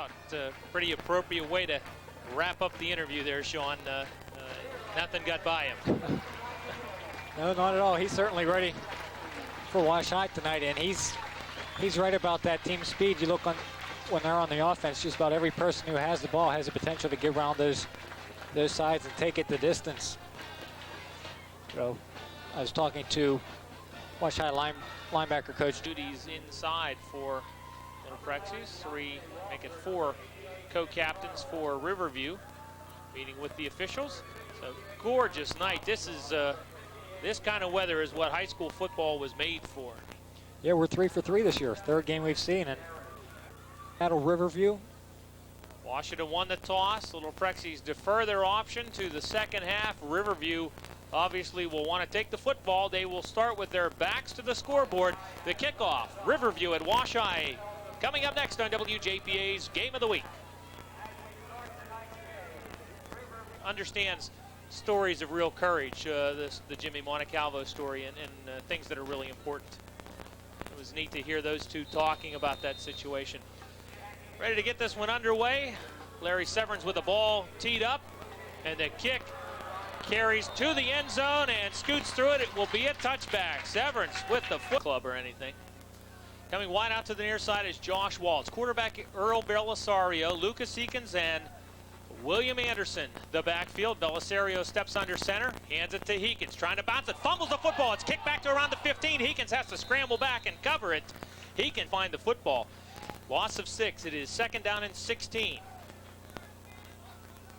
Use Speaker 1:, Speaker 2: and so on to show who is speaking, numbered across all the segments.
Speaker 1: Thought pretty appropriate way to wrap up the interview there, Sean. Nothing got by him.
Speaker 2: No, not at all. He's certainly ready for Wash High tonight, and he's right about that team speed. You look on when they're on the offense, just about every person who has the ball has the potential to get around those sides and take it the distance. So I was talking to Wash High linebacker coach.
Speaker 1: Duties inside for Little Prexies. 3, make it 4 co-captains for Riverview, meeting with the officials. So gorgeous night. This is this kind of weather is what high school football was made for.
Speaker 2: Yeah, we're 3 for 3 this year. 3rd game we've seen. And battle Riverview.
Speaker 1: Washington won the toss. Little Prexies defer their option to the second half. Riverview obviously will want to take the football. They will start with their backs to the scoreboard. The kickoff, Riverview at Wash High. Coming up next on WJPA's Game of the Week. Understands stories of real courage, the Jimmy Montecalvo story, and things that are really important. It was neat to hear those two talking about that situation. Ready to get this one underway. Larry Severns with the ball teed up, and the kick carries to the end zone and scoots through it. It will be a touchback. Severns with the foot club or anything. Coming wide out to the near side is Josh Waltz. Quarterback Earl Belisario, Lucas Eakins, and William Anderson. The backfield, Belisario steps under center, hands it to Heekins, trying to bounce it, fumbles the football. It's kicked back to around the 15. Heekins has to scramble back and cover it. He can find the football. Loss of 6. It is 2nd down and 16.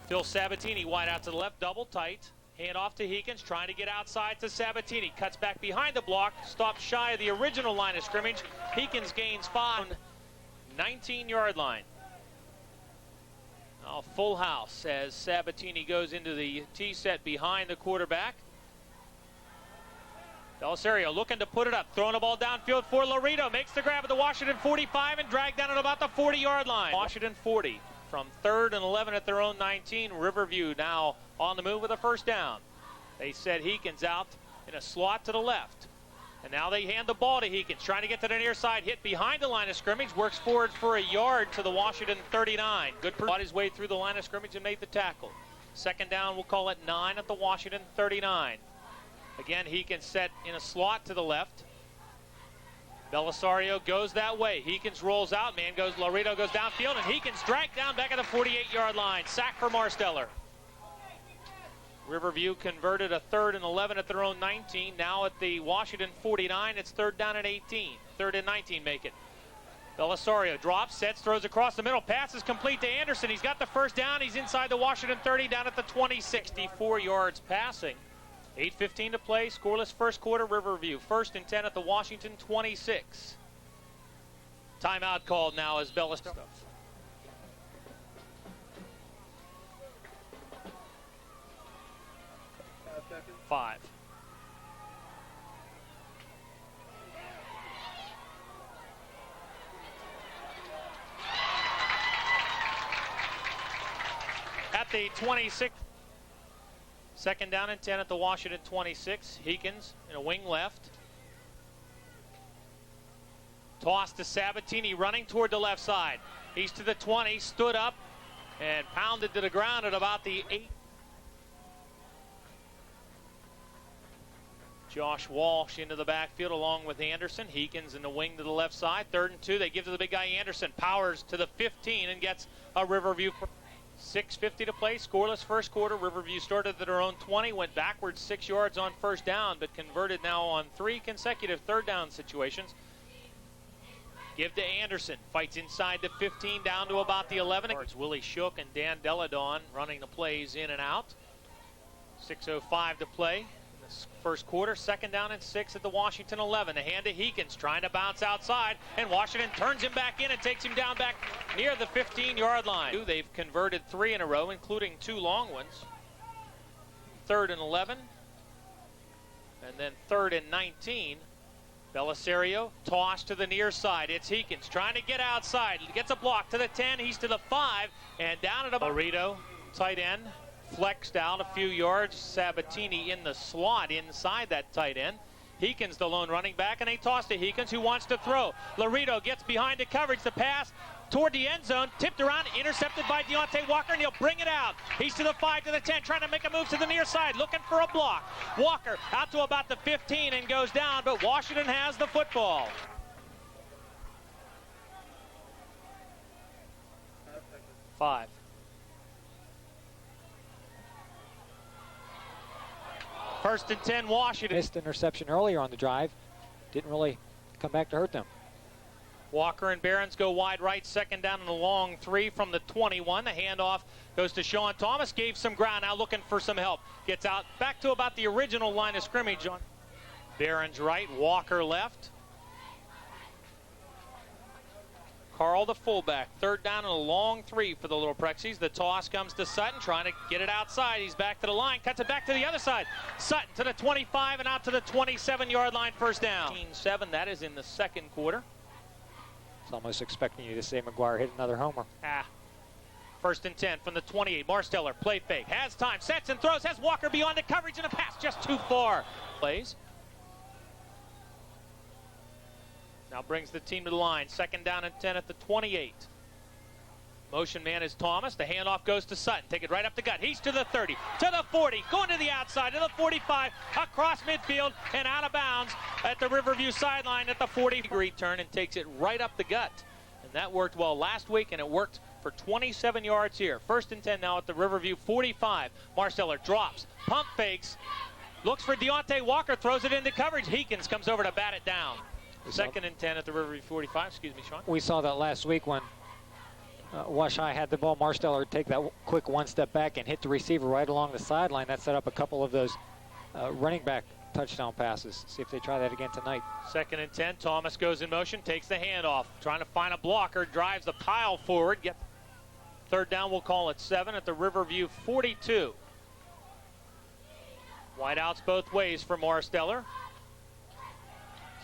Speaker 1: Phil Sabatini wide out to the left, double tight. Hand off to Heekins, trying to get outside to Sabatini. Cuts back behind the block, stops shy of the original line of scrimmage. Heekins gains 5, 19-yard line. Now full house as Sabatini goes into the T-set behind the quarterback. Belisario looking to put it up, throwing the ball downfield for Laredo. Makes the grab at the Washington 45 and dragged down at about the 40-yard line. Washington 40 from 3rd and 11 at their own 19. Riverview now on the move with a 1st down. They set Heekins out in a slot to the left. And now they hand the ball to Heekins, trying to get to the near side, hit behind the line of scrimmage, works forward for a yard to the Washington 39. Good fought his way through the line of scrimmage and made the tackle. 2nd down, we'll call it 9 at the Washington 39. Again, Heekins set in a slot to the left. Belisario goes that way. Heekins rolls out, man goes, Laredo goes downfield, and Heekins dragged down back at the 48-yard line. Sack for Marsteller. Riverview converted a 3rd and 11 at their own 19. Now at the Washington 49, it's 3rd down and 18. 3rd and 19 make it. Belisario drops, sets, throws across the middle. Pass is complete to Anderson. He's got the 1st down. He's inside the Washington 30, down at the 20, 64 yards passing. 8:15 to play, scoreless 1st quarter. Riverview 1st and 10 at the Washington 26. Timeout called now as Belisario. 5. At the 26. 2nd down and 10 at the Washington 26. Heekins in a wing left. Toss to Sabatini running toward the left side. He's to the 20, stood up and pounded to the ground at about the 8. Josh Walsh into the backfield along with Anderson. Heekins in the wing to the left side. 3rd and 2. They give to the big guy Anderson. Powers to the 15 and gets a Riverview. 6:50 to play, scoreless 1st quarter. Riverview started at their own 20, went backwards 6 yards on 1st down, but converted now on 3 consecutive 3rd down situations. Give to Anderson, fights inside the 15 down to about the 11. It's Willie Shook and Dan Deladon running the plays in and out. 6:05 to play. 1st quarter, 2nd down and 6 at the Washington 11. The hand to Heekins, trying to bounce outside, and Washington turns him back in and takes him down back near the 15-yard line. They've converted 3 in a row, including 2 long ones. 3rd and 11, and then 3rd and 19. Belisario, toss to the near side. It's Heekins trying to get outside. Gets a block to the 10, he's to the 5, and down at about Laredo, tight end. Flexed out a few yards. Sabatini in the slot inside that tight end. Heekins the lone running back, and a toss to Heekins, who wants to throw. Laredo gets behind the coverage. The pass toward the end zone, tipped around, intercepted by Deontay Walker, and he'll bring it out. He's to the 5, to the 10, trying to make a move to the near side, looking for a block. Walker out to about the 15 and goes down, but Washington has the football. Five. First and 10, Washington.
Speaker 2: Missed interception earlier on the drive. Didn't really come back to hurt them.
Speaker 1: Walker and Behrens go wide right, second down and a long 3 from the 21. The handoff goes to Sean Thomas, gave some ground, now looking for some help. Gets out back to about the original line of scrimmage. On Behrens right, Walker left. Carl the fullback, third down and a long 3 for the Little Prexies. The toss comes to Sutton, trying to get it outside. He's back to the line, cuts it back to the other side. Sutton to the 25 and out to the 27-yard line, first down. 7, that is in the second quarter.
Speaker 2: It's almost expecting you to say McGuire hit another homer.
Speaker 1: First and 10 from the 28. Marsteller, play fake, has time, sets and throws, has Walker beyond the coverage, and a pass just too far. Plays. Now brings the team to the line. Second down and 10 at the 28. Motion man is Thomas. The handoff goes to Sutton. Take it right up the gut. He's to the 30, to the 40, going to the outside, to the 45, across midfield, and out of bounds at the Riverview sideline at the 40-degree turn, and takes it right up the gut. And that worked well last week, and it worked for 27 yards here. First and 10 now at the Riverview 45. Marsteller drops, pump fakes, looks for Deontay Walker, throws it into coverage. Heekins comes over to bat it down. Second and 10 at the Riverview 45. Excuse me, Sean.
Speaker 2: We saw that last week when Wash High had the ball. Marsteller take that quick one step back and hit the receiver right along the sideline. That set up a couple of those running back touchdown passes. See if they try that again tonight.
Speaker 1: Second and 10. Thomas goes in motion, takes the handoff, trying to find a blocker, drives the pile forward. Third down, we'll call it 7 at the Riverview 42. Wideouts both ways for Marsteller.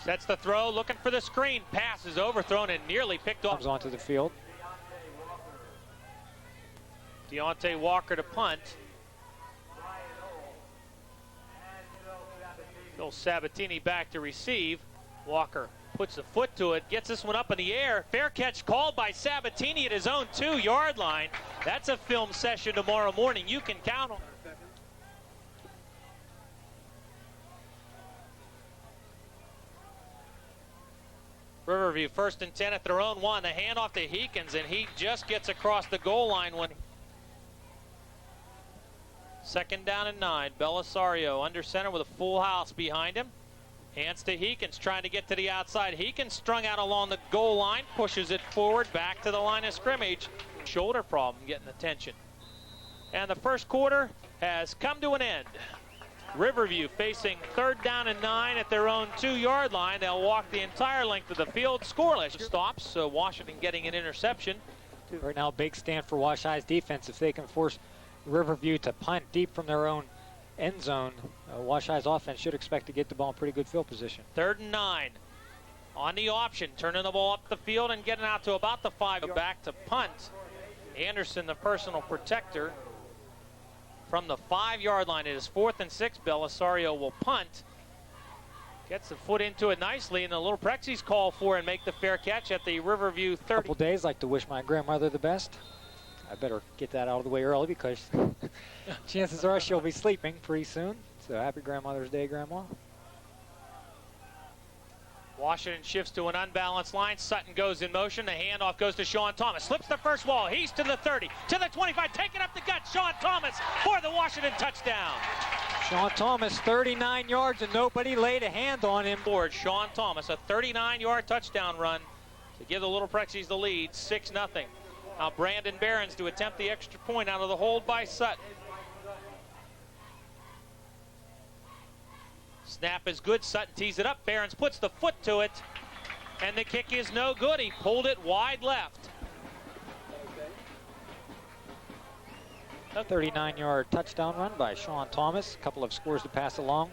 Speaker 1: Sets the throw, looking for the screen. Pass is overthrown and nearly picked off.
Speaker 2: Comes onto the field.
Speaker 1: Deontay Walker to punt. Phil Sabatini back to receive. Walker puts a foot to it, gets this one up in the air. Fair catch called by Sabatini at his own 2-yard line. That's a film session tomorrow morning. You can count on. Riverview first and 10 at their own 1. The handoff to Heekins, and he just gets across the goal line when. Second down and 9. Belisario under center with a full house behind him. Hands to Heekins, trying to get to the outside. Heekins strung out along the goal line, pushes it forward, back to the line of scrimmage. Shoulder problem getting attention. And the first quarter has come to an end. Riverview facing third down and 9 at their own 2-yard line. They'll walk the entire length of the field, scoreless. Stops, so Washington getting an interception.
Speaker 2: Right now, big stand for Wash High's defense. If they can force Riverview to punt deep from their own end zone, Wash High's offense should expect to get the ball in pretty good field position.
Speaker 1: Third and 9 on the option, turning the ball up the field and getting out to about the 5. Back to punt. Anderson, the personal protector. From the 5-yard line, it is 4th and 6. Belisario will punt. Gets the foot into it nicely, and the Little Prexies call for and make the fair catch at the Riverview 30.
Speaker 2: Couple days, like to wish my grandmother the best. I better get that out of the way early because chances are she'll be sleeping pretty soon. So happy Grandmother's Day, Grandma.
Speaker 1: Washington shifts to an unbalanced line. Sutton goes in motion. The handoff goes to Sean Thomas. Slips the first wall. He's to the 30, to the 25. Taking up the gut. Sean Thomas for the Washington touchdown.
Speaker 2: Sean Thomas, 39 yards, and nobody laid a hand on him.
Speaker 1: Board Sean Thomas, a 39-yard touchdown run to give the Little Prexies the lead, 6-0. Now Brandon Behrens to attempt the extra point out of the hold by Sutton. Snap is good. Sutton tees it up. Behrens puts the foot to it, and the kick is no good. He pulled it wide left.
Speaker 2: A 39-yard touchdown run by Sean Thomas. A couple of scores to pass along.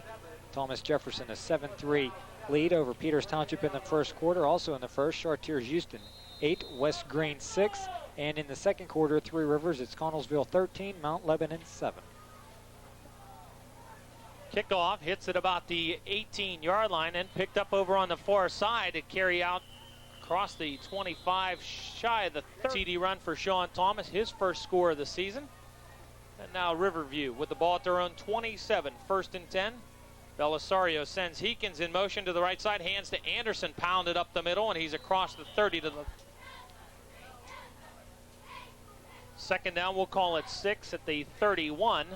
Speaker 2: Thomas Jefferson, a 7-3 lead over Peters Township in the first quarter. Also in the first, Chartiers Houston 8, West Green 6. And in the second quarter, Three Rivers, it's Connellsville 13, Mount Lebanon 7.
Speaker 1: Kickoff hits at about the 18-yard line and picked up over on the far side to carry out Across the 25, shy of the 30 TD run for Sean Thomas, his first score of the season. And now Riverview with the ball at their own 27, 1st and 10. Belisario sends Heekins in motion to the right side, hands to Anderson, pounded up the middle, and he's across the 30 to the... Second down, we'll call it 6 at the 31.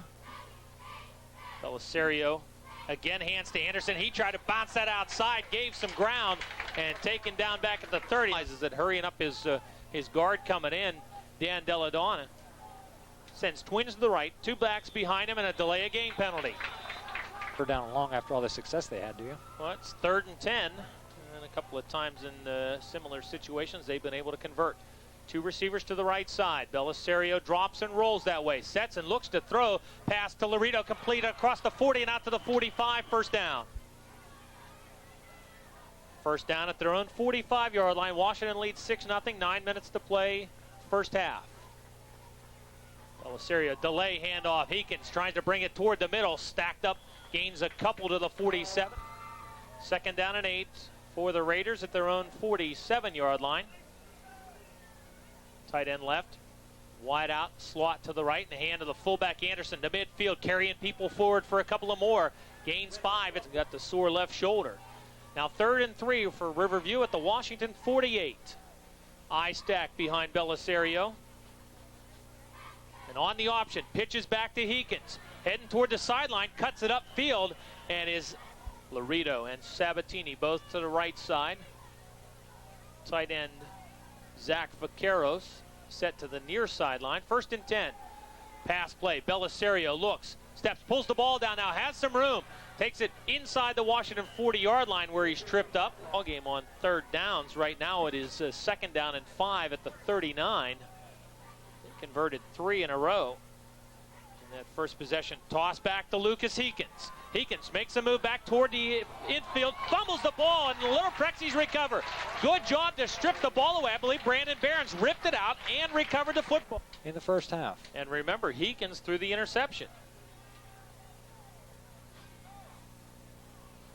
Speaker 1: Belisario again hands to Anderson. He tried to bounce that outside, gave some ground, and taken down back at the 30. Is it hurrying up his guard coming in. Dan Deladonna sends twins to the right, 2 backs behind him, and a delay of game penalty.
Speaker 2: We're down long after all the success they had, do you?
Speaker 1: Well, it's 3rd and 10, and a couple of times in similar situations they've been able to convert. 2 receivers to the right side. Belisario drops and rolls that way. Sets and looks to throw. Pass to Laredo, complete across the 40 and out to the 45. First down. First down at their own 45-yard line. Washington leads 6-0. 9 minutes to play, first half. Belisario, delay handoff. Heekins trying to bring it toward the middle. Stacked up, gains a couple to the 47. Second down and 8 for the Raiders at their own 47-yard line. Tight end left, wide out, slot to the right, in the hand of the fullback Anderson to midfield, carrying people forward for a couple of more. Gains 5, it's got the sore left shoulder. Now 3rd and 3 for Riverview at the Washington 48. Eye stack behind Belisario. And on the option, pitches back to Heekins, heading toward the sideline, cuts it upfield, and is Laredo and Sabatini both to the right side. Tight end Zach Vaqueros set to the near sideline. 1st and 10. Pass play. Belisario looks, steps, pulls the ball down now, has some room. Takes it inside the Washington 40-yard line where he's tripped up. All game on 3rd downs. Right now it is 2nd down and 5 at the 39. They converted 3 in a row. In that first possession, toss back to Lucas Heekins. Heekins makes a move back toward the infield, fumbles the ball, and the Little Prexies recover. Good job to strip the ball away. I believe Brandon Barons ripped it out and recovered the football.
Speaker 2: In the first half.
Speaker 1: And remember, Heekins threw the interception.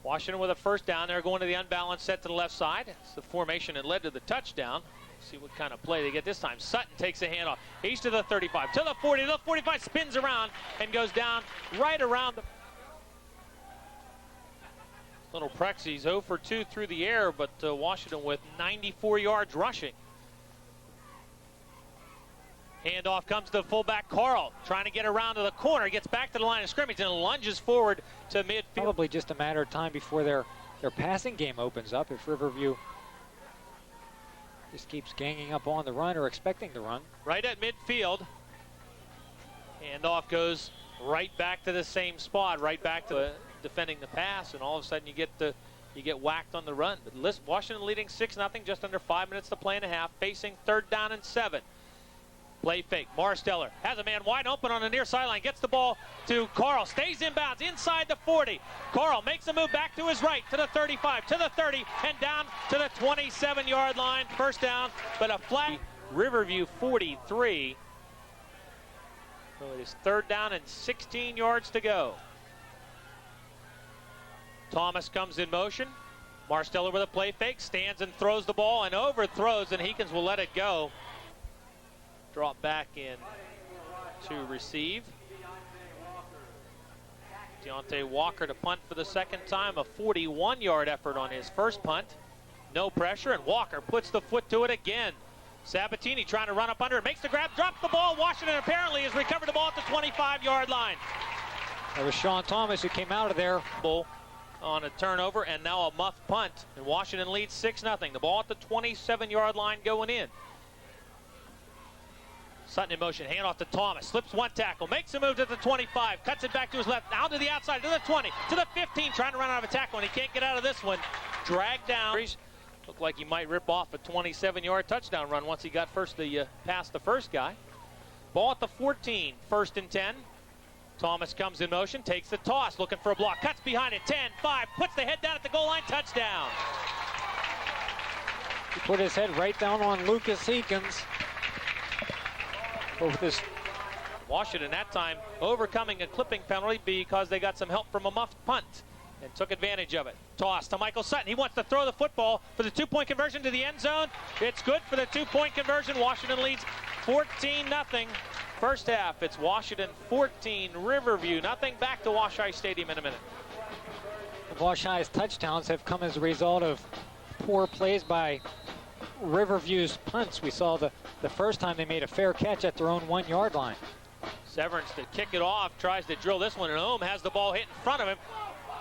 Speaker 1: Washington with a first down. They're going to the unbalanced set to the left side. It's the formation that led to the touchdown. See what kind of play they get this time. Sutton takes a handoff. He's to the 35, to the 40, to the 45, spins around and goes down right around the... Little Prexies 0 for 2 through the air, but Washington with 94 yards rushing. Handoff comes to the fullback Carl, trying to get around to the corner, gets back to the line of scrimmage and lunges forward to midfield.
Speaker 2: Probably just a matter of time before their passing game opens up if Riverview just keeps ganging up on the run or expecting the run.
Speaker 1: Right at midfield. Handoff goes right back to the same spot, right back to defending the pass, and all of a sudden you get whacked on the run. But Washington leading 6-0, just under 5 minutes to play and a half, facing 3rd down and 7. Play fake. Marsteller has a man wide open on the near sideline, gets the ball to Carl, stays inbounds inside the 40. Carl makes a move back to his right, to the 35, to the 30, and down to the 27-yard line. First down, but a flag. Riverview 43. So it is 3rd down and 16 yards to go. Thomas comes in motion. Marsteller with a play fake, stands and throws the ball and overthrows, and Heekins will let it go. Drop back in to receive. Deontay Walker to punt for the second time, a 41-yard effort on his first punt. No pressure, and Walker puts the foot to it again. Sabatini trying to run up under it, makes the grab, drops the ball. Washington apparently has recovered the ball at the 25-yard line.
Speaker 2: That was Sean Thomas who came out of there.
Speaker 1: On a turnover, and now a muff punt, and Washington leads 6-0. The ball at the 27-yard line going in. Sutton in motion, handoff to Thomas, slips one tackle, makes a move to the 25, cuts it back to his left, now to the outside, to the 20, to the 15, trying to run out of a tackle, and he can't get out of this one. Dragged down. Looked like he might rip off a 27-yard touchdown run once he got past the first guy. Ball at the 14, 1st and 10. Thomas comes in motion, takes the toss, looking for a block, cuts behind it, 10, 5, puts the head down at the goal line, touchdown.
Speaker 2: He put his head right down on Lucas Heekins. Over this.
Speaker 1: Washington that time overcoming a clipping penalty because they got some help from a muffed punt. and took advantage of it. Toss to Michael Sutton. He wants to throw the football for the two-point conversion to the end zone. It's good for the two-point conversion. Washington leads 14-0. First half, it's Washington 14, Riverview nothing. Back to Wash High Stadium in a minute.
Speaker 2: Wash High's touchdowns have come as a result of poor plays by Riverview's punts. We saw the first time they made a fair catch at their own 1 yard line.
Speaker 1: Severance to kick it off, tries to drill this one, and Ohm has the ball hit in front of him.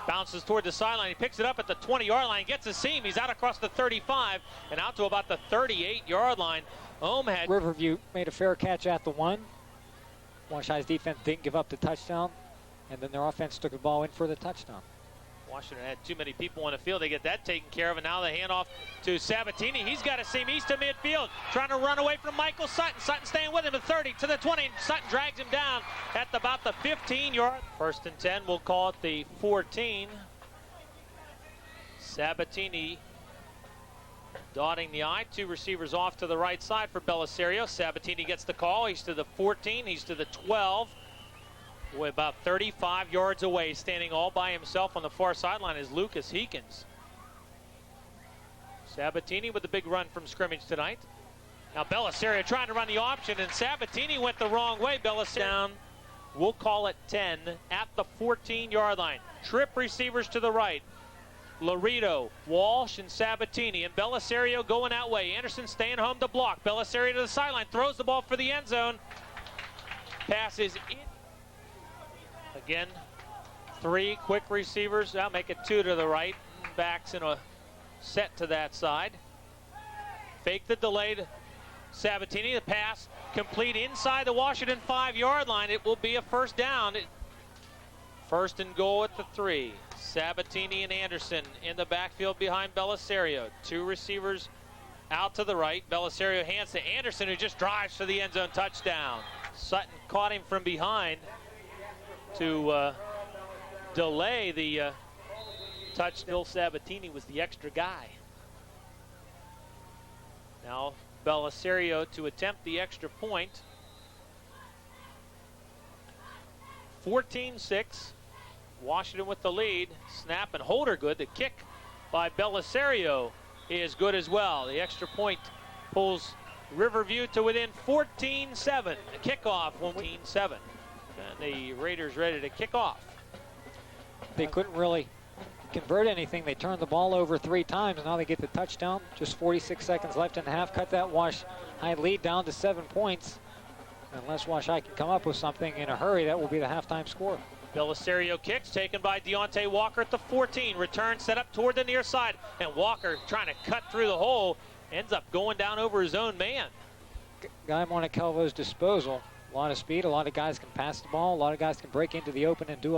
Speaker 1: Bounces toward the sideline. He picks it up at the 20-yard line, gets a seam. He's out across the 35 and out to about the 38-yard line. Ohm had
Speaker 2: Riverview made a fair catch at the 1. Wash High's defense didn't give up the touchdown, and then their offense took the ball in for the touchdown.
Speaker 1: Washington had too many people on the field. They get that taken care of, and now the handoff to Sabatini. He's got a seam east to midfield, trying to run away from Michael Sutton. Sutton staying with him at 30 to the 20. Sutton drags him down at about the 15-yard. First and 10, we'll call it the 14. Sabatini dotting the I. Two receivers off to the right side for Belisario. Sabatini gets the call. He's to the 14. He's to the 12. We're about 35 yards away, standing all by himself on the far sideline is Lucas Heekins. Sabatini with the big run from scrimmage tonight. Now Belisario trying to run the option, and Sabatini went the wrong way. Belisario down. We'll call it 10 at the 14-yard line. Trip receivers to the right. Laredo, Walsh, and Sabatini, and Belisario going that way. Anderson staying home to block. Belisario to the sideline, throws the ball for the end zone. Passes in. Again, 3 quick receivers. I'll make it 2 to the right. Backs in a set to that side. Fake the delayed Sabatini. The pass complete inside the Washington 5-yard line. It will be a first down. First and goal at the 3. Sabatini and Anderson in the backfield behind Belisario. 2 receivers out to the right. Belisario hands to Anderson, who just drives for the end zone touchdown. Sutton caught him from behind to delay the touch. Bill Sabatini was the extra guy. Now Belisario to attempt the extra point. 14-6. Washington with the lead. Snap and Holder good. The kick by Belisario is good as well. The extra point pulls Riverview to within 14-7. The kickoff 14-7. And the Raiders ready to kick off.
Speaker 2: They couldn't really convert anything. They turned the ball over 3 times. Now they get the touchdown. Just 46 seconds left in the half. Cut that Wash High lead down to 7 points. Unless Wash High can come up with something in a hurry, that will be the halftime score.
Speaker 1: Belisario kicks, taken by Deontay Walker at the 14. Return set up toward the near side. And Walker trying to cut through the hole. Ends up going down over his own man.
Speaker 2: Guy Montecalvo's disposal. A lot of speed. A lot of guys can pass the ball. A lot of guys can break into the open and do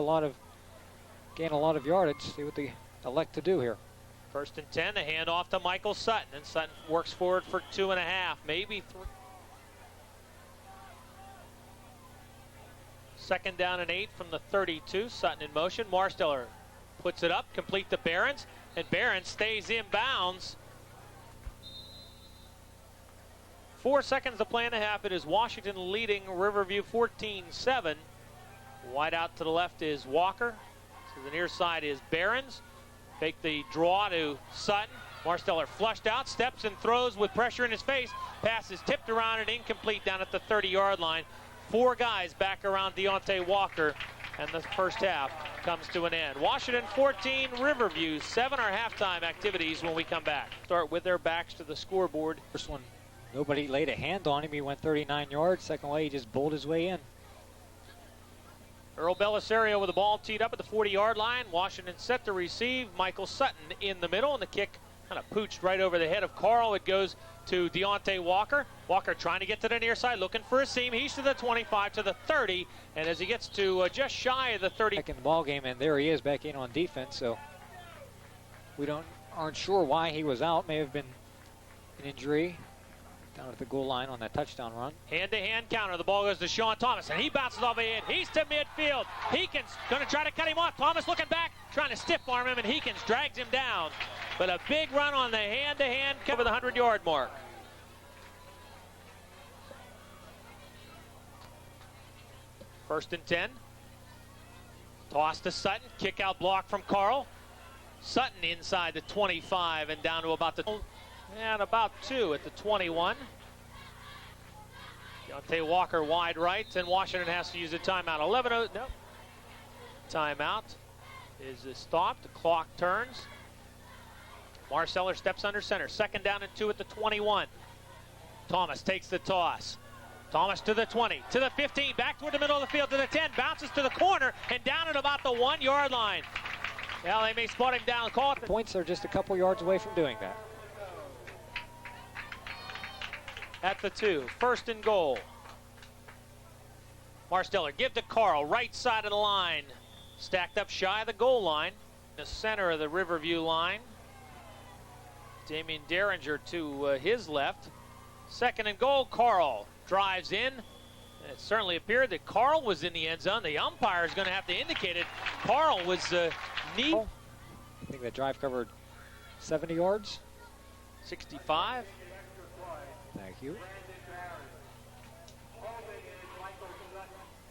Speaker 2: gain a lot of yardage. See what they elect to do here.
Speaker 1: First and 10, the handoff to Michael Sutton. And Sutton works forward for 2.5, maybe 3. Second down and 8 from the 32. Sutton in motion. Marsteller puts it up, complete to Behrens, and Behrens stays in bounds. 4 seconds to play in the half. It is Washington leading Riverview 14-7. Wide out to the left is Walker. To the near side is Behrens. Fake the draw to Sutton. Marsteller flushed out, steps and throws with pressure in his face. Pass is tipped around and incomplete down at the 30-yard line. 4 guys back around Deontay Walker, and the first half comes to an end. Washington 14, Riverview 7. Our halftime activities when we come back. Start with their backs to the scoreboard.
Speaker 2: First one, nobody laid a hand on him. He went 39 yards. Second way, he just bowled his way in.
Speaker 1: Earl Belisario with the ball teed up at the 40-yard line. Washington set to receive. Michael Sutton in the middle, and the kick kind of pooched right over the head of Carl. It goes to Deontay Walker. Walker trying to get to the near side, looking for a seam. He's to the 25, to the 30, and as he gets to just shy of the 30.
Speaker 2: Back in the ball game, and there he is back in on defense. So we aren't sure why he was out. May have been an injury down at the goal line on that touchdown run.
Speaker 1: Hand-to-hand counter. The ball goes to Sean Thomas, and he bounces off ahead. He's to midfield. Heekins going to try to cut him off. Thomas looking back, trying to stiff arm him, and Heekins drags him down. But a big run on the hand-to-hand cover the 100-yard mark. First and 10. Toss to Sutton. Kick out block from Carl. Sutton inside the 25 and down to about the and about 2 at the 21. Deontay Walker wide right, and Washington has to use a timeout. 11-0. Nope. Timeout is stopped. The clock turns. Marsteller steps under center. 2nd down and 2 at the 21. Thomas takes the toss. Thomas to the 20, to the 15, back toward the middle of the field, to the 10, bounces to the corner, and down at about the 1-yard line. Well, they may spot him down. Call it.
Speaker 2: Points are just a couple yards away from doing that.
Speaker 1: At the 2, 1st and goal. Marsteller, give to Carl, right side of the line. Stacked up shy of the goal line. The center of the Riverview line. Damian Derringer to his left. 2nd and goal, Carl drives in. It certainly appeared that Carl was in the end zone. The umpire is going to have to indicate it. Carl was knee.
Speaker 2: I think that drive covered 70 yards.
Speaker 1: 65.
Speaker 2: Thank you.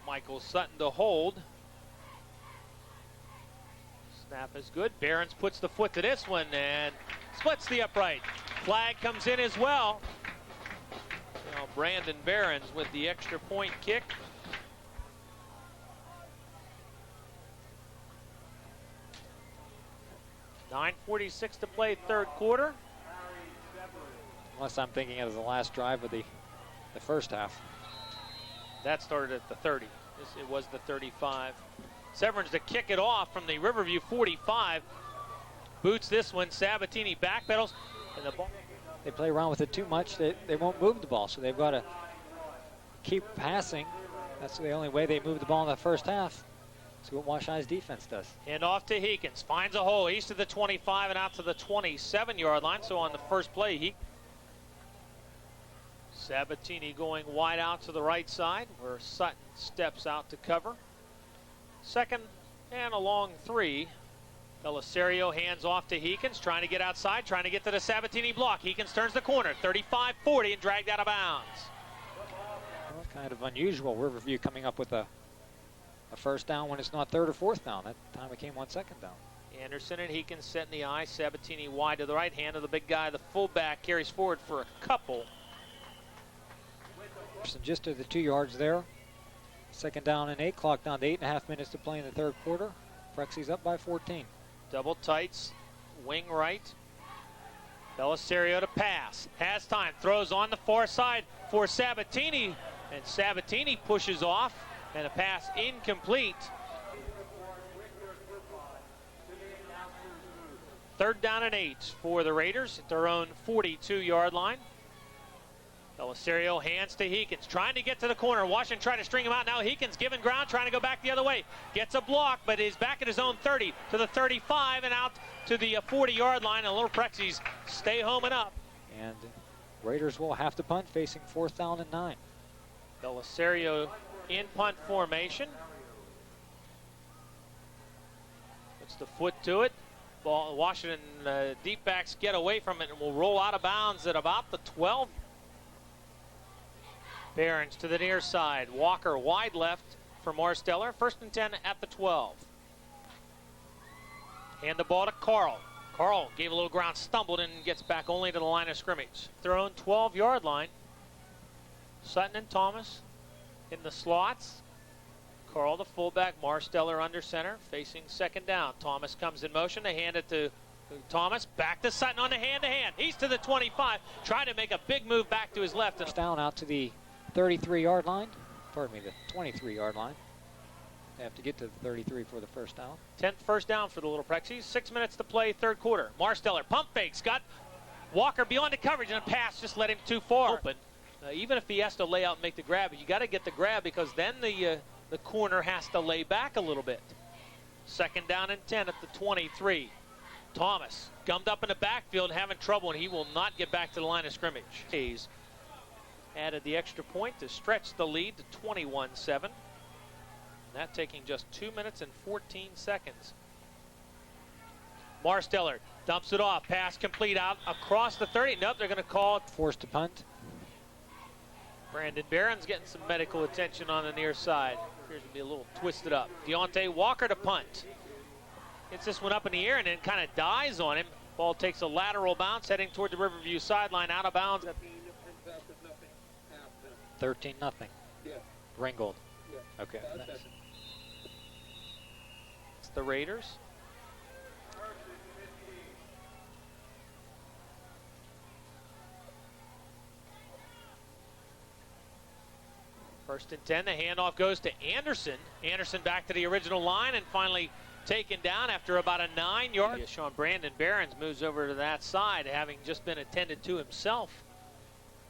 Speaker 1: Michael Sutton to hold. Snap is good. Behrens puts the foot to this one and splits the upright. Flag comes in as well. Now Brandon Behrens with the extra point kick. .9:46 to play, 3rd quarter.
Speaker 2: Unless I'm thinking of the last drive of the first half.
Speaker 1: That started at the 30. It was the 35. Severance to kick it off from the Riverview 45. Boots this one. Sabatini backpedals. And the ball.
Speaker 2: They play around with it too much. They won't move the ball, so they've got to keep passing. That's the only way they move the ball in the first half. See what Wash High's defense does.
Speaker 1: And off to Heekins. Finds a hole east of the 25 and out to the 27-yard line. So on the first play, Sabatini going wide out to the right side where Sutton steps out to cover. 2nd and a long 3. Belisario hands off to Heekins, trying to get outside, trying to get to the Sabatini block. Heekins turns the corner, 35-40, and dragged out of bounds.
Speaker 2: Well, kind of unusual. Riverview coming up with a first down when it's not 3rd or 4th down. That time it came 1 second down.
Speaker 1: Anderson and Heekins set in the eye. Sabatini wide to the right hand of the big guy. The fullback carries forward for a couple.
Speaker 2: Just to the 2 yards there. 2nd down and 8. Clock down to 8.5 minutes to play in the 3rd quarter. Prexies up by 14.
Speaker 1: Double tights, wing right. Belisario to pass. Has time, throws on the far side for Sabatini. And Sabatini pushes off, and a pass incomplete. 3rd down and 8 for the Raiders at their own 42-yard line. Belisario hands to Heekins, trying to get to the corner. Washington trying to string him out. Now Heekins giving ground, trying to go back the other way. Gets a block, but is back at his own 30 to the 35 and out to the 40-yard line. And Little Prexies stay home and up.
Speaker 2: And Raiders will have to punt, facing 4th down and 9.
Speaker 1: Belisario in punt formation. Puts the foot to it. Ball, Washington deep backs get away from it and will roll out of bounds at about the 12. Behrens to the near side. Walker wide left for Marsteller. 1st and 10 at the 12. Hand the ball to Carl. Carl gave a little ground, stumbled, and gets back only to the line of scrimmage. Their own 12-yard line. Sutton and Thomas in the slots. Carl the fullback, Marsteller under center, facing 2nd down. Thomas comes in motion. They hand it to Thomas. Back to Sutton on the hand-to-hand. He's to the 25. Trying to make a big move back to his left.
Speaker 2: First down out to the 33-yard line. Pardon me, the 23-yard line. They have to get to the 33 for the first down.
Speaker 1: 10th first down for the Little Prexies. 6 minutes to play, 3rd quarter. Marsteller pump fakes. Got Walker beyond the coverage, and a pass just led him too far. Open. Even if he has to lay out and make the grab, you got to get the grab because then the corner has to lay back a little bit. 2nd down and 10 at the 23. Thomas gummed up in the backfield, having trouble, and he will not get back to the line of scrimmage. Hayes added the extra point to stretch the lead to 21-7. That taking just 2 minutes and 14 seconds. Marsteller dumps it off. Pass complete out across the 30. Nope, they're going to call it.
Speaker 2: Forced to punt.
Speaker 1: Brandon Behrens getting some medical attention on the near side. Appears to be a little twisted up. Deontay Walker to punt. Gets this one up in the air and then kind of dies on him. Ball takes a lateral bounce heading toward the Riverview sideline, out of bounds.
Speaker 2: 13-0.
Speaker 3: Yeah.
Speaker 2: Ringgold.
Speaker 3: Yeah.
Speaker 2: Okay. Thanks.
Speaker 1: It's the Raiders. First and 10, the handoff goes to Anderson. Anderson back to the original line and finally taken down after about a 9-yard. Sean Brandon Behrens moves over to that side, having just been attended to himself.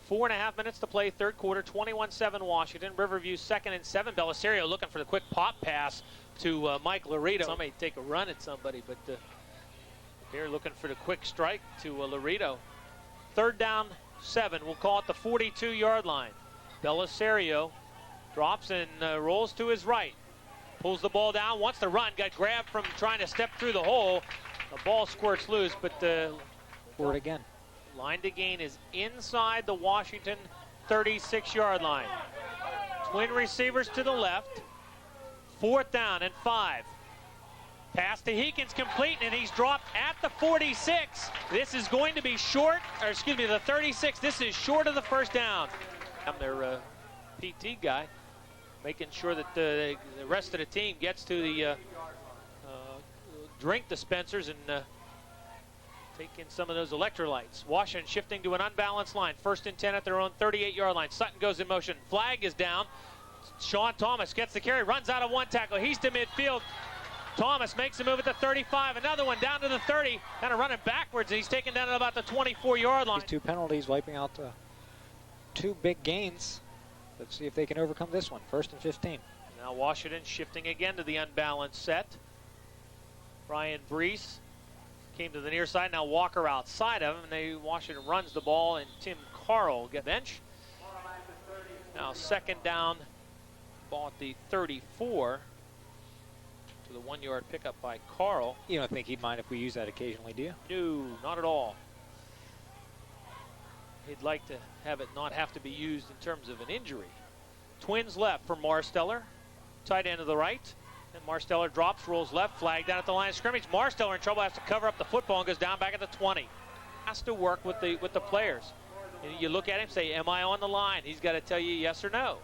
Speaker 1: 4.5 minutes to play, third quarter, 21-7 Washington. Riverview 2nd and 7. Belisario looking for the quick pop pass to Mike Laredo. Some may take a run at somebody, but they're looking for the quick strike to Laredo. Third down, 7. We'll call it the 42-yard line. Belisario drops and rolls to his right. Pulls the ball down, wants to run, got grabbed from trying to step through the hole. The ball squirts loose, but
Speaker 2: Forward again.
Speaker 1: Line to gain is inside the Washington 36-yard line. Twin receivers to the left. 4th down and 5. Pass to Heekins complete, and he's dropped at the 46. This is going to be short, or excuse me, the 36. This is short of the first down. I'm their PT guy, making sure that the rest of the team gets to the drink dispensers and take in some of those electrolytes. Washington shifting to an unbalanced line. 1st and 10 at their own 38-yard line. Sutton goes in motion. Flag is down. Sean Thomas gets the carry, runs out of one tackle. He's to midfield. Thomas makes a move at the 35. Another one down to the 30. Kind of running backwards, and he's taken down at about the 24-yard line.
Speaker 2: These 2 penalties wiping out 2 big gains. Let's see if they can overcome this one. 1st and 15.
Speaker 1: Now Washington shifting again to the unbalanced set. Brian Brees came to the near side. Now Walker outside of him, and Washington runs the ball, and Tim Carl get bench. Now 2nd down, ball at the 34 to the 1-yard pickup by Carl.
Speaker 2: You don't think he'd mind if we use that occasionally, do you?
Speaker 1: No, not at all. He'd like to have it not have to be used in terms of an injury. Twins left for Marsteller. Tight end to the right. And Marsteller drops, rolls left, flag down at the line of scrimmage. Marsteller in trouble, has to cover up the football and goes down back at the 20. Has to work with the players. And you look at him, say, am I on the line? He's got to tell you yes or no.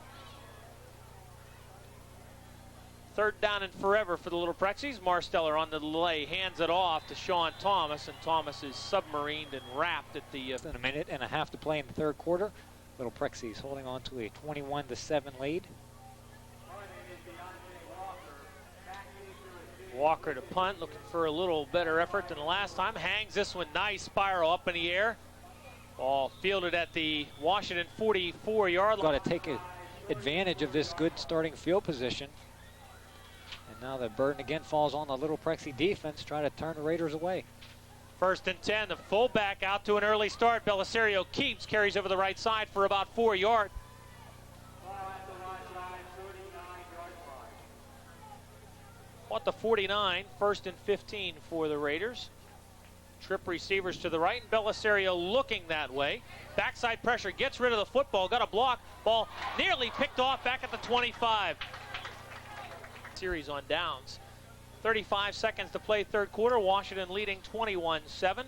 Speaker 1: 3rd down and forever for the Little Prexies. Marsteller on the delay, hands it off to Sean Thomas, and Thomas is submarined and wrapped at the...
Speaker 2: In a minute and a half to play in the third quarter. Little Prexies holding on to a 21-7 lead.
Speaker 1: Walker to punt, looking for a little better effort than the last time. Hangs this one, nice spiral up in the air. Ball fielded at the Washington 44-yard line.
Speaker 2: Got to take advantage of this good starting field position. And now the burden again falls on the Little Prexie defense, trying to turn the Raiders away.
Speaker 1: 1st and 10, the fullback out to an early start. Belisario keeps, carries over the right side for about 4 yards. At the 49, 1st and 15 for the Raiders. Trip receivers to the right, and Belisario looking that way. Backside pressure, gets rid of the football, got a block. Ball nearly picked off back at the 25. Series on downs. 35 seconds to play third quarter. Washington leading 21-7.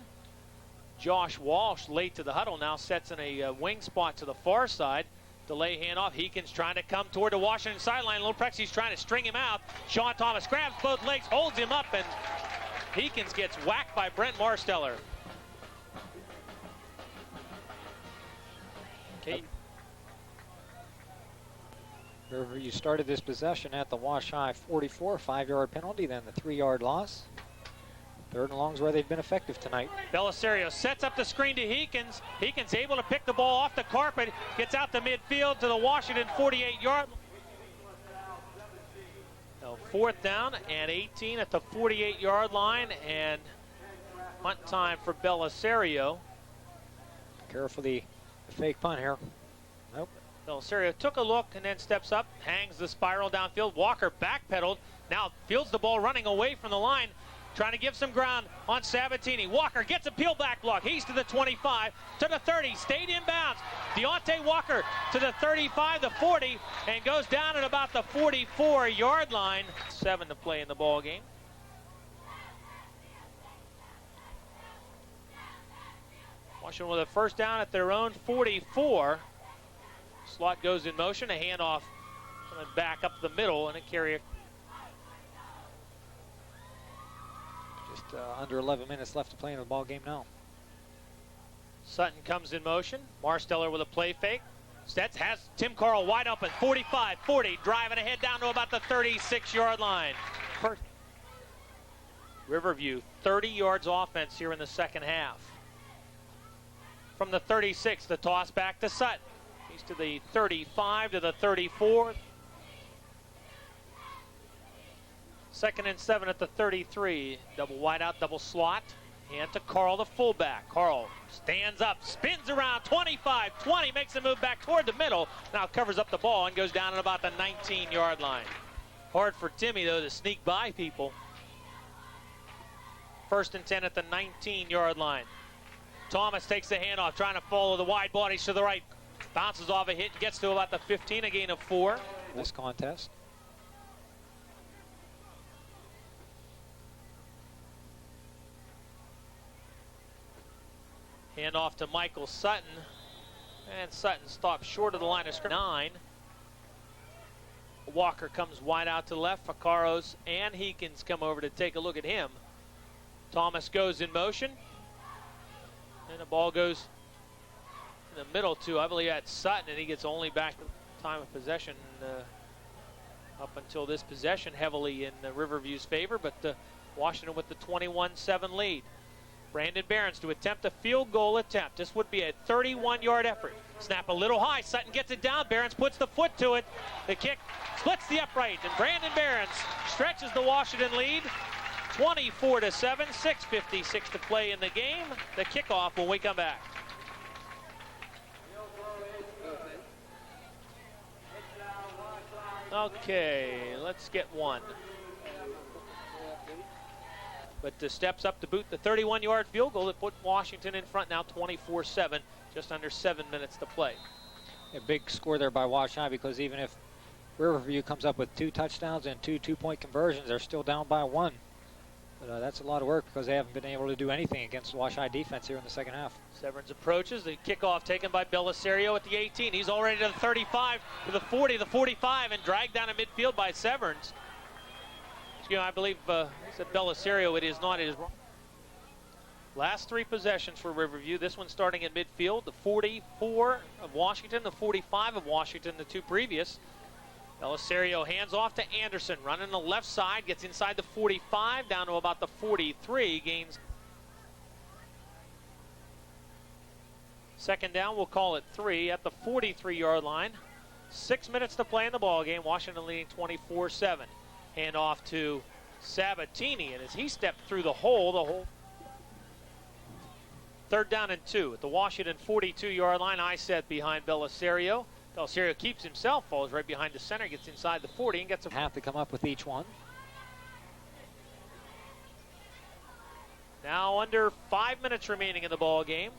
Speaker 1: Josh Walsh late to the huddle, now sets in a wing spot to the far side. Delay handoff. Heekins trying to come toward the Washington sideline. Little Prexie's trying to string him out. Sean Thomas grabs both legs, holds him up, and Heekins gets whacked by Brent Marsteller. Okay.
Speaker 2: You started this possession at the Wash High 44, 5-yard penalty, then the 3-yard loss. 3rd and long's where they've been effective tonight.
Speaker 1: Belisario sets up the screen to Heekins. Heekins able to pick the ball off the carpet, gets out to midfield to the Washington 48-yard. 4th down and 18 at the 48-yard line, and punt time for Belisario.
Speaker 2: Careful the fake punt here. Nope.
Speaker 1: Belisario took a look and then steps up, hangs the spiral downfield. Walker backpedaled, now fields the ball running away from the line, trying to give some ground on Sabatini. Walker gets a peel back block. He's to the 25, to the 30, stayed in bounds. Deontay Walker to the 35, the 40, and goes down at about the 44-yard line. 7 to play in the ball game. Washington with a first down at their own 44. Slot goes in motion, a handoff coming back up the middle, and a carry.
Speaker 2: Just under 11 minutes left to play in the ball game now.
Speaker 1: Sutton comes in motion. Marsteller with a play fake. Stetz has Tim Carl wide open, 45-40, driving ahead down to about the 36-yard line. Riverview, 30 yards offense here in the second half. From the 36, the toss back to Sutton. He's to the 35, to the 34. 2nd and 7 at the 33. Double wide out, double slot. And to Carl, the fullback. Carl stands up, spins around, 25-20, makes a move back toward the middle. Now covers up the ball and goes down at about the 19-yard line. Hard for Timmy, though, to sneak by people. 1st and 10 at the 19-yard line. Thomas takes the handoff, trying to follow the wide bodies to the right. Bounces off a hit, gets to about the 15, a gain of 4.
Speaker 2: This contest.
Speaker 1: Hand off to Michael Sutton. And Sutton stops short of the line of scrimmage. 9. Walker comes wide out to the left. Vacaros and Heekins come over to take a look at him. Thomas goes in motion. And the ball goes in the middle to, I believe, that's Sutton, and he gets only back to time of possession up until this possession, heavily in Riverview's favor, but Washington with the 21-7 lead. Brandon Behrens to attempt a field goal attempt. This would be a 31-yard effort. Snap a little high. Sutton gets it down. Behrens puts the foot to it. The kick splits the upright, and Brandon Behrens stretches the Washington lead. 24-7, 6:56 to play in the game. The kickoff when we come back. Okay, let's get one. But the steps up to boot the 31-yard field goal that put Washington in front now 24-7, just under 7 minutes to play.
Speaker 2: A big score there by Wash High, because even if Riverview comes up with 2 touchdowns and 2 two-point conversions, they're still down by 1. But that's a lot of work, because they haven't been able to do anything against Wash High defense here in the second half.
Speaker 1: Severns approaches. The kickoff taken by Belisario at the 18. He's already to the 35, to the 40, the 45, and dragged down to midfield by Severns. You know, I believe it's at Belisario. It is not. It is wrong. Last 3 possessions for Riverview. This one starting in midfield. The 44 of Washington, the 45 of Washington, the 2 previous. Belisario hands off to Anderson, running the left side, gets inside the 45, down to about the 43, gains. 2nd down, we'll call it 3 at the 43-yard line. 6 minutes to play in the ball game. Washington leading 24-7. Hand off to Sabatini, and as he stepped through the hole, 3rd down and 2 at the Washington 42-yard line. I set behind Belisario. Belisario keeps himself, falls right behind the center, gets inside the 40, and gets a
Speaker 2: half to come up with each one.
Speaker 1: Now under 5 minutes remaining in the ball game.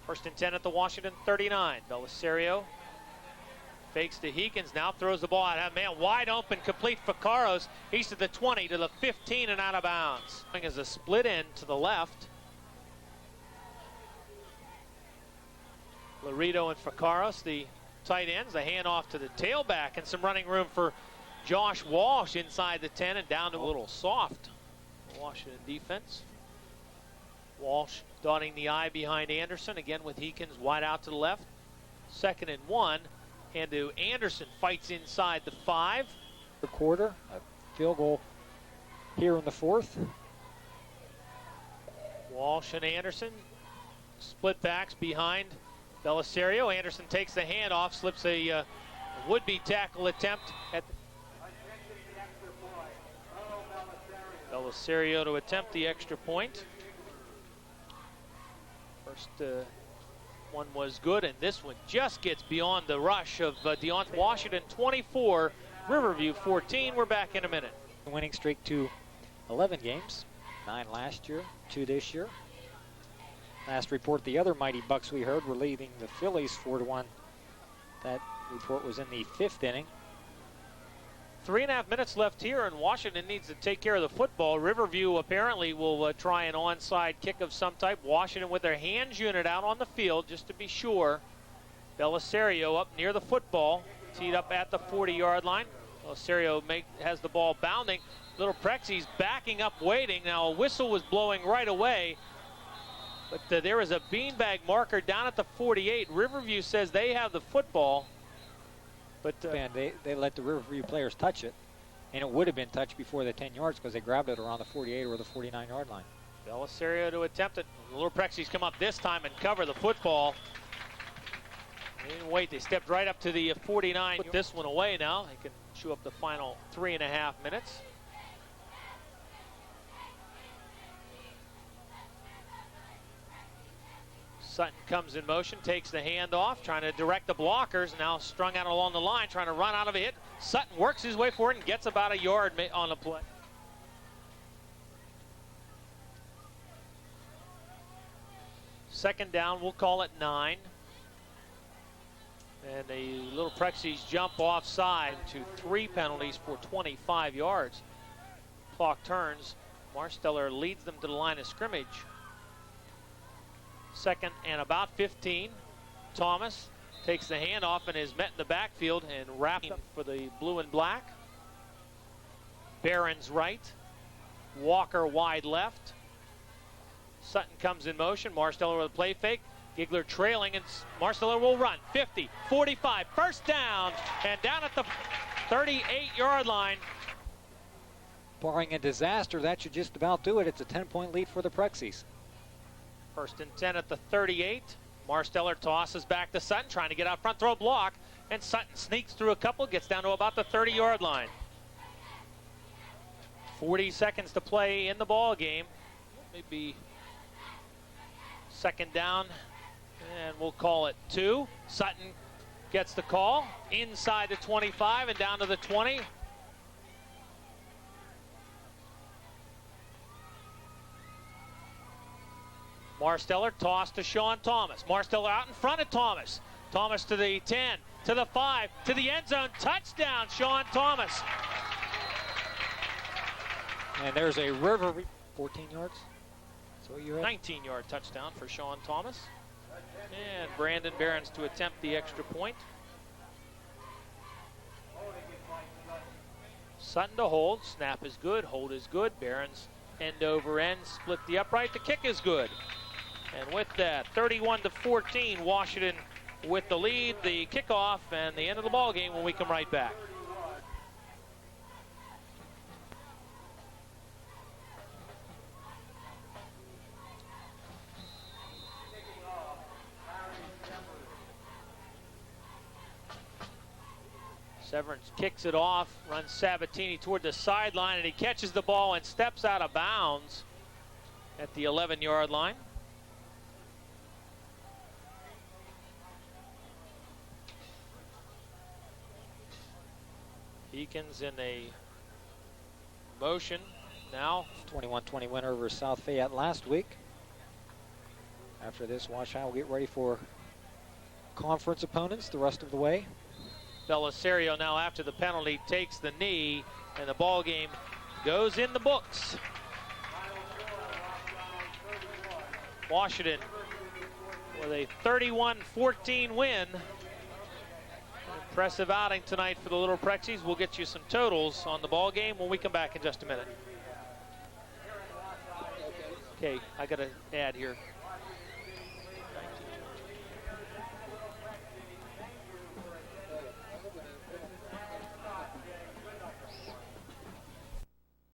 Speaker 1: 1st and 10 at the Washington 39. Belisario fakes to Heekins, now throws the ball out. Man, wide open, complete Vacaros. He's to the 20, to the 15, and out of bounds. As a split end to the left. Laredo and Vacaros, the tight ends. The handoff to the tailback, and some running room for Josh Walsh inside the 10 and down to a little soft. Washington defense. Walsh dotting the I behind Anderson, again with Heekins wide out to the left. 2nd and 1. And to Anderson, fights inside the 5.
Speaker 2: The quarter, a field goal here in the 4th.
Speaker 1: Walsh and Anderson, split backs behind Belisario. Anderson takes the handoff, slips a would-be tackle attempt at Belisario to attempt the extra point. First one was good, and this one just gets beyond the rush of Deontay. Washington 24, Riverview 14. We're back in a minute.
Speaker 2: Winning streak to 11 games, 9 last year, 2 this year. Last report, the other Mighty Bucks we heard were leading the Phillies 4-1. That report was in the 5th inning.
Speaker 1: 3.5 minutes left here, and Washington needs to take care of the football. Riverview apparently will try an onside kick of some type. Washington with their hands unit out on the field just to be sure. Belisario up near the football, teed up at the 40-yard line. Belisario has the ball bounding. Little Prexies backing up, waiting. Now a whistle was blowing right away, but there is a beanbag marker down at the 48. Riverview says they have the football. But
Speaker 2: they let the Riverview players touch it, and it would have been touched before the 10 yards because they grabbed it around the 48 or the 49-yard line.
Speaker 1: Belisario to attempt it. The Little Prexies come up this time and cover the football. They didn't wait. They stepped right up to the 49. Put this one away now. They can chew up the final 3.5 minutes. Sutton comes in motion, takes the hand off, trying to direct the blockers. Now strung out along the line, trying to run out of a hit. Sutton works his way forward and gets about a yard on the play. Second down, we'll call it 9. And the Little Prexies jump offside to 3 penalties for 25 yards. Clock turns. Marsteller leads them to the line of scrimmage. Second and about 15. Thomas takes the handoff and is met in the backfield and wrapped up for the blue and black. Barron's right. Walker wide left. Sutton comes in motion. Marsteller with a play fake. Giggler trailing, and Marsteller will run. 50, 45, first down, and down at the 38-yard line.
Speaker 2: Barring a disaster, that should just about do it. It's a 10-point lead for the Prexies.
Speaker 1: First and 10 at the 38. Marsteller tosses back to Sutton, trying to get out front, throw block, and Sutton sneaks through a couple, gets down to about the 30-yard line. 40 seconds to play in the ball game. Maybe second down, and we'll call it 2. Sutton gets the call inside the 25 and down to the 20. Marsteller tossed to Sean Thomas. Marsteller out in front of Thomas. Thomas to the 10, to the 5, to the end zone. Touchdown, Sean Thomas.
Speaker 2: And there's a Riverview 14 yards. So you had
Speaker 1: 19-yard touchdown for Sean Thomas. And Brandon Barron's to attempt the extra point. Sutton to hold. Snap is good. Hold is good. Barron's end over end. Split the upright. The kick is good. And with that, 31-14, Washington with the lead, the kickoff, and the end of the ball game when we come right back. Severance kicks it off, runs Sabatini toward the sideline, and he catches the ball and steps out of bounds at the 11-yard line. Eakins in a motion now.
Speaker 2: 21-20 win over South Fayette last week. After this, Wash High will get ready for conference opponents the rest of the way.
Speaker 1: Belisario now, after the penalty, takes the knee, and the ball game goes in the books. Washington with a 31-14 win. Impressive outing tonight for the Little Prexies. We'll get you some totals on the ball game when we come back in just a minute. Okay, I got to add here.